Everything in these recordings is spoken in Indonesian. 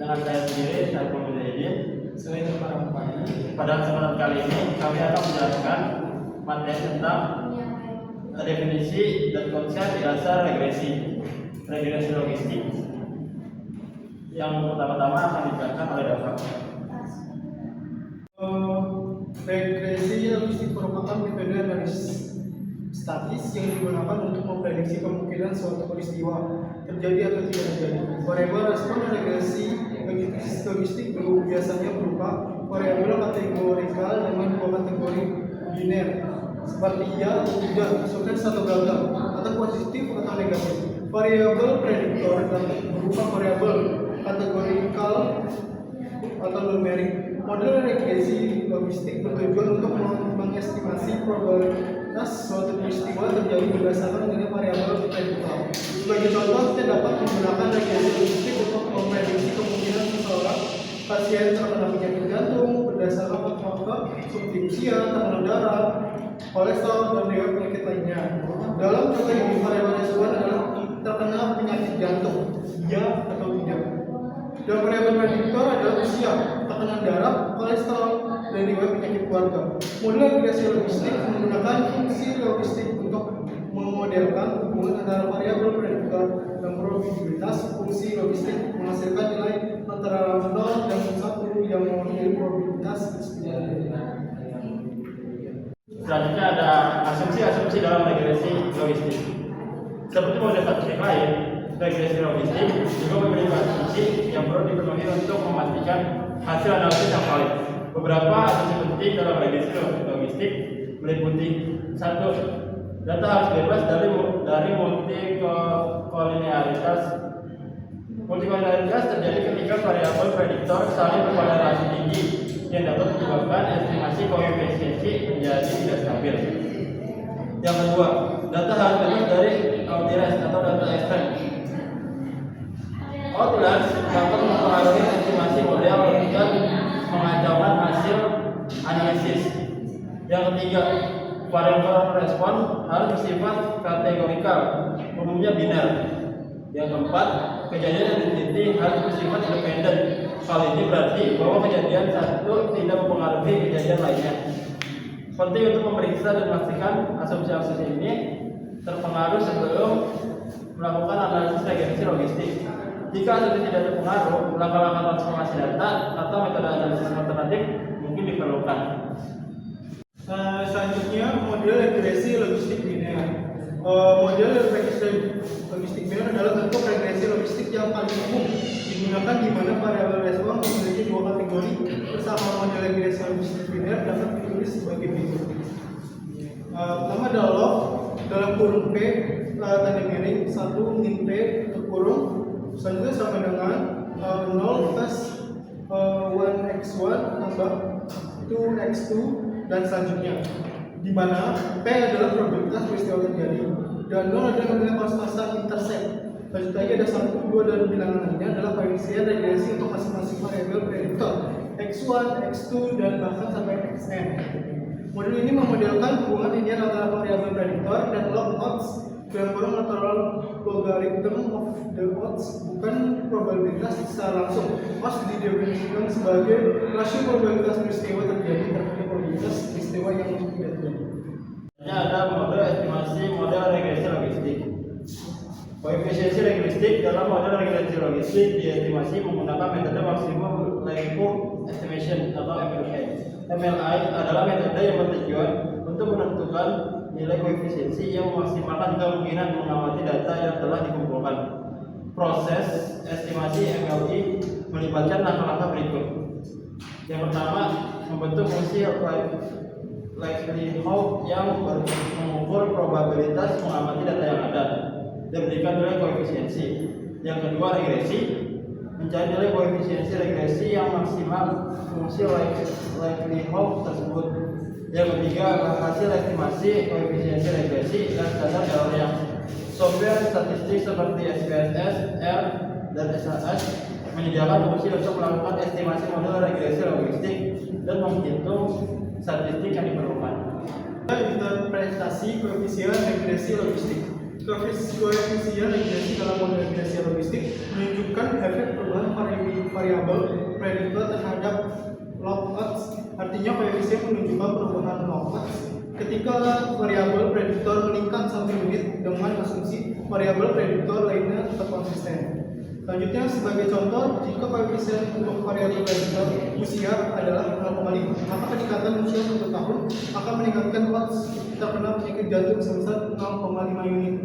dengan saya sendiri, saya Muhammad. Saya Irfan Ramadhani. Pada kesempatan kali ini kami akan menjelaskan materi tentang definisi dan konsep dasar regresi logistik. Yang pertama-tama akan dijelaskan oleh Dafa. Regresi logistik merupakan metode analisis statis yang digunakan untuk memprediksi kemungkinan suatu peristiwa terjadi atau tidak terjadi. Variabel respon regresi logistik biasanya berupa variabel kategorikal dengan dua kategori biner seperti iya atau tidak, sukses atau gagal, atau positif atau negatif. Variabel prediktor berupa variabel kategorikal atau numerik. Model regresi logistik bertujuan untuk mengestimasi probabilitas suatu peristiwa terjadi berdasarkan dengan variabel prediktor. Sebagai contoh, kita dapat menggunakan regresi logistik untuk memprediksi kemungkinan seseorang pasien terkena penyakit jantung berdasarkan faktor seperti usia, tekanan darah, kolesterol, dan riwayat penyakit lainnya. Dalam contoh ini, variabel respon adalah terkena penyakit jantung, ya atau tidak. Dan variabel prediktor adalah usia, tekanan darah, kolesterol, dan riwayat penyakit keluarga. Model regresi logistik menggunakan fungsi logistik untuk memodelkan hubungan antara variabel prediktor dan probabilitas. Fungsi logistik menghasilkan nilai antara 0 dan 1 yang mewakili probabilitas. Selanjutnya ada asumsi-asumsi dalam regresi logistik. Seperti model statistik lain, regresi logistik juga memiliki asumsi yang perlu dipenuhi untuk memastikan hasil analisis yang valid. Beberapa asumsi penting dalam regresi logistik meliputi: 1. Data harus bebas dari multikolinearitas. Multikolinearitas terjadi ketika variabel prediktor saling berkorelasi tinggi yang dapat menyebabkan estimasi koefisiensi menjadi tidak stabil. Yang kedua, data harus bebas dari outliers atau data ekstrem. Outliers dapat mempengaruhi estimasi model dan mengacaukan hasil analisis. Yang ketiga, variabel respon harus bersifat kategorikal, umumnya biner. Yang keempat, kejadian yang diteliti harus bersifat independen. Hal ini berarti bahwa kejadian satu tidak mempengaruhi kejadian lainnya. Penting untuk memeriksa dan memastikan asumsi-asumsi ini terpengaruh sebelum melakukan analisis regresi logistik. Jika asumsi tidak terpengaruh, langkah-langkah transformasi data atau metode analisis alternatif mungkin diperlukan. Selanjutnya, model regresi logistik biner. Model regresi logistik biner adalah bentuk regresi logistik yang paling umum digunakan di mana variabel respon memiliki dua kategori. Bersama model regresi logistik biner dapat ditulis sebagai berikut. Pertama adalah log dalam kurung P tanda miring 1 min P kurung, selanjutnya sama dengan 0 plus 1x1 tambah 2x2 dan selanjutnya, di mana P adalah probabilitas peristiwa terjadi dan 0 adalah nilai pas-pasan intersect. Selanjutnya lagi ada 1, 2 dan bilangan lainnya adalah koefisien regresi untuk masing-masing variabel prediktor x1, x2 dan bahkan sampai xn. Model ini memodelkan hubungan linear antara variabel prediktor dan log odds dalam kurung natural logarithm of the odds, bukan probabilitas secara langsung. Odds didefinisikan sebagai rasio probabilitas peristiwa terjadi terhadap probabilitas peristiwa yang tidak terjadi. Ada model estimasi model regresi logistik. Koefisiensi regresik dalam model regresi logistik diestimasi menggunakan metode maksimum likelihood estimation atau MLI. MLI adalah metode yang bertujuan untuk menentukan nilai koefisiensi yang memaksimalkan kemungkinan mengamati data yang telah dikumpulkan. Proses estimasi MLI melibatkan langkah-langkah berikut. Yang pertama, membentuk fungsi likelihood yang mengukur probabilitas mengamati data yang ada dan berikan nilai koefisiensi. Yang kedua, regresi, mencari nilai koefisiensi regresi yang maksimal fungsi likelihood tersebut. Yang ketiga, hasil estimasi koefisiensi regresi dan standar errornya. Software statistik seperti SPSS, R, dan SAS menyediakan fungsi untuk melakukan estimasi model regresi logistik dan menghitung statistik yang diperlukan. Interpretasi koefisien regresi logistik. Koefisien regresi dalam model regresi logistik menunjukkan efek perubahan variabel variabel prediktor terhadap log odds. Artinya koefisien menunjukkan perubahan log odds ketika variabel prediktor meningkat 1 unit dengan asumsi variabel prediktor lainnya tetap konsisten. Selanjutnya, sebagai contoh, jika koefisien untuk variabel prediktor usia adalah 0,5, maka peningkatan usia 1 tahun akan meningkatkan odds terkena penyakit jantung sebesar 0,5 unit.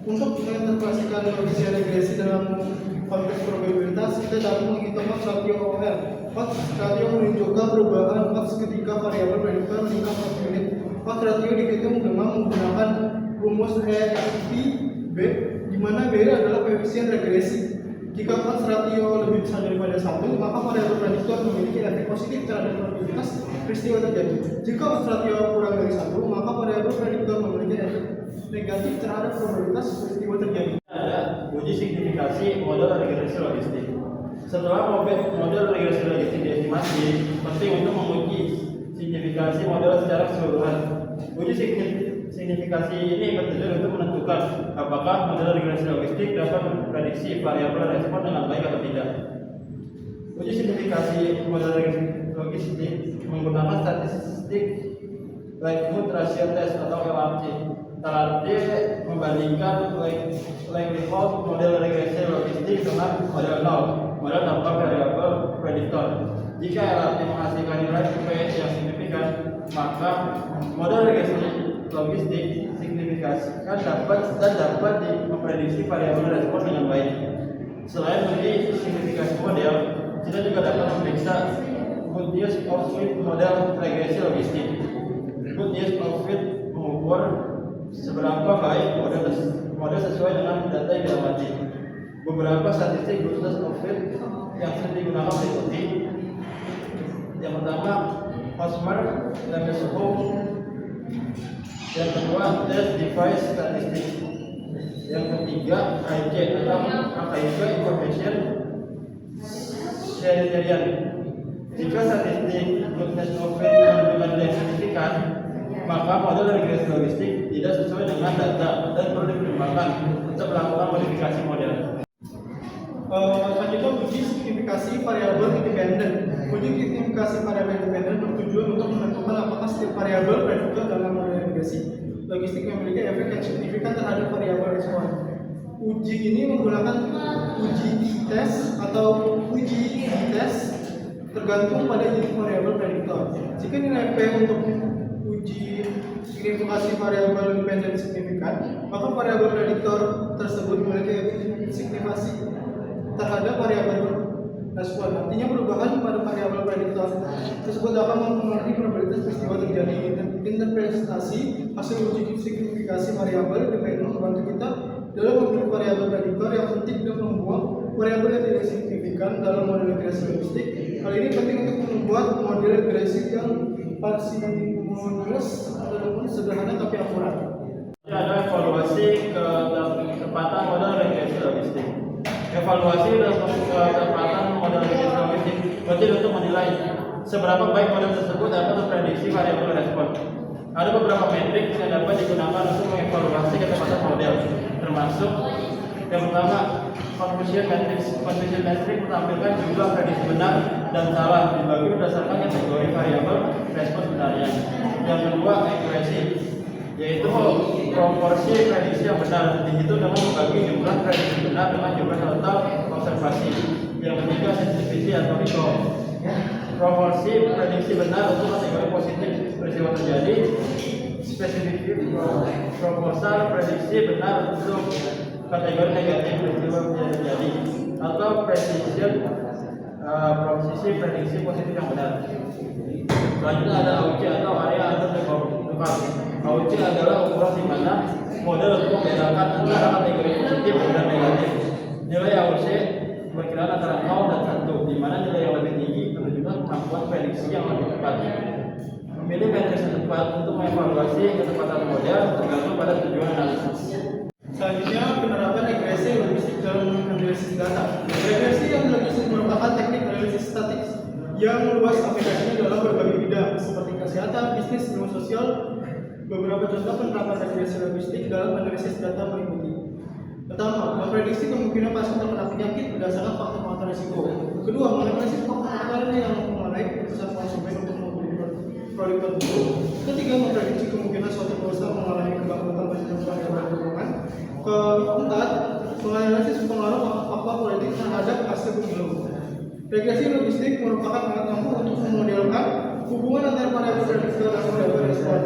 Untuk menginterpretasikan logis regresi dalam konteks probabilitas, kita dapat menghitung odds ratio OR. Odds ratio menunjukkan perubahan odds ketika variabel prediktor meningkat 1 unit. Odds ratio dihitung dengan menggunakan rumus EFP B, di mana B adalah koefisien regresi. Jika odds ratio lebih besar daripada 1, maka variabel prediktor memiliki efek positif terhadap probabilitas peristiwa terjadi. Jika odds ratio kurang dari 1, maka variabel prediktor memiliki efek negatif terhadap probabilitas peristiwa terjadi. Ada uji signifikasi model regresi logistik. Setelah model regresi logistik diestimasi, penting untuk menguji signifikasi model secara keseluruhan. Uji signifikasi ini bertujuan untuk menentukan apakah model regresi logistik dapat memprediksi variabel respon dengan baik atau tidak. Uji signifikasi model regresi logistik menggunakan statistik likelihood ratio test atau LRT. LRT membandingkan likelihood model regresi logistik dengan model nol, model tanpa variabel prediktor. Jika LRT menghasilkan nilai P yang signifikan, maka model regresi logistik signifikasikan dapat memprediksi variabel respon dengan baik. Selain uji signifikasi model, kita juga dapat memeriksa good news of fit model regresi logistik. Good news of fit mengukur seberapa baik model sesuai dengan data yang diamati. Beberapa statistik good news of fit yang sering digunakan meliputi: yang pertama, Hosmer Lemeshow; yang kedua, test device statistik; yang ketiga, IJ atau AKIK information criterion. Jika statistik goodness of fit menunjukkan nilai signifikan, maka model regresi logistik tidak sesuai dengan data dan perlu dipertimbangkan untuk melakukan modifikasi model. Selanjutnya, uji signifikasi variabel independen. Uji signifikasi variabel independen bertujuan untuk menentukan apakah setiap variabel prediktor dalam model regresi logistik memiliki efek yang signifikan terhadap variabel respon. Uji ini menggunakan uji tes atau uji tes tergantung pada jenis variabel prediktor. Jika nilai P untuk uji signifikasi variabel independen signifikan, maka variabel prediktor tersebut memiliki signifikasi terhadap variabel respon. Artinya perubahan pada variabel prediktor tersebut akan mempengaruhi probabilitas peristiwa terjadi. Interpretasi hasil uji signifikasi variabel independen membantu kita dalam memilih variabel prediktor yang penting dan membuat variabel yang tidak signifikan dalam model regresi logistik. Hal ini penting untuk membuat model regresi yang parsimonious ataupun sederhana tapi akurat. Ada evaluasi ketepatan model regresi logistik. Evaluasi ketepatan model regresi logistik penting untuk menilai seberapa baik model tersebut dapat memprediksi variabel respon. Ada beberapa metrik yang dapat digunakan untuk mengevaluasi ketepatan model, termasuk yang pertama, confusion matrix. Confusion matrix menampilkan jumlah prediksi benar dan salah dibagi berdasarkan kategori variabel respon sebenarnya. Yang kedua, accuracy, yaitu proporsi prediksi yang benar dihitung dengan membagi jumlah prediksi benar dengan jumlah total observasi. Yang ketiga, sensitivity atau recall, proporsi prediksi benar untuk kategori positif peristiwa terjadi, spesifik proposal prediksi benar untuk kategori negatif peristiwa terjadi, atau precision proposisi prediksi positif yang benar. Selanjutnya ada AUC atau area under tukar. AUC adalah ukuran di mana model untuk membedakan antara kategori positif dan negatif. Nilai AUC berkiraan antara 0 dan 1, di mana nilai yang lebih tinggi menunjukkan kemampuan prediksi yang lebih tepat. Memilih metrik yang tepat untuk mengevaluasi ketepatan model tergantung pada tujuan analisis. Selanjutnya, penerapan regresi logistik dalam analisis data. Regresi yang logistik merupakan teknik analisis statik yang luas aplikasinya dalam berbagai bidang seperti kesehatan, bisnis, ilmu sosial. Beberapa contoh penerapan regresi logistik dalam analisis data meliputi: pertama, memprediksi kemungkinan pasien terkena penyakit berdasarkan faktor-faktor faktor risiko. Kedua, mengenai risiko faktor yang mengenai keputusan konsumen untuk membeli produk tertentu. Ketiga, memprediksi kemungkinan suatu perusahaan mengalami kebangkrutan berdasarkan variabel keuangan. Keempat, menganalisis pengaruh faktor politik terhadap hasil pemilu. Regresi logistik merupakan alat ampuh untuk memodelkan hubungan antara variabel prediktor dan variabel respon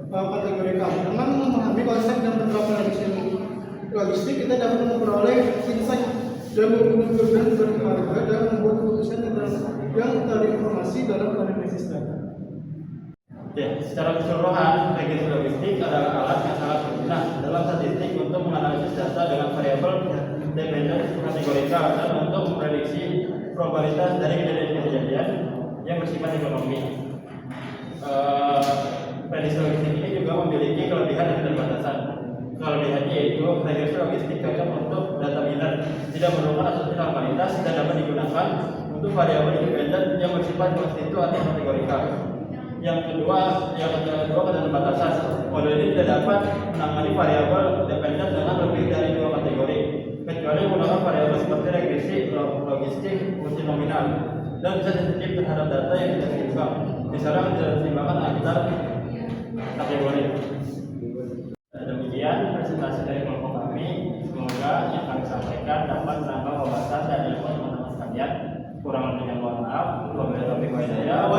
kategori K. Dengan memahami konsep dan penerapan logistik, kita dapat memperoleh insight dan berharga dan membuat keputusan yang terinformasi dalam analisis data. Ya, secara keseluruhan, regresi logistik adalah alat yang sangat berguna dalam statistik untuk menganalisis data dengan variabel dependen kategori K dan untuk memprediksi probabilitas dari kejadian-kejadian yang bersifat ekonomi. Prediksi logistik ini juga memiliki kelebihan dan keterbatasan. Kelebihannya yaitu regresi logistik cocok untuk data biner, tidak memerlukan asumsi normalitas dan dapat digunakan untuk variabel independen yang bersifat konstitu atau kategori K. Yang kedua keterbatasan. Model ini tidak dapat menangani variabel dependen dengan lebih dari 2 kategori, kecuali menggunakan variabel seperti regresi logistik multinominal dan bisa sensitif terhadap data yang tidak seimbang. Misalnya tidak seimbangkan antar kategori. Demikian presentasi dari kelompok kami. Semoga yang kami sampaikan dapat menambah wawasan dan ilmu teman-teman sekalian. Kurang lebihnya mohon maaf. Wabillahi taufiq wal hidayah.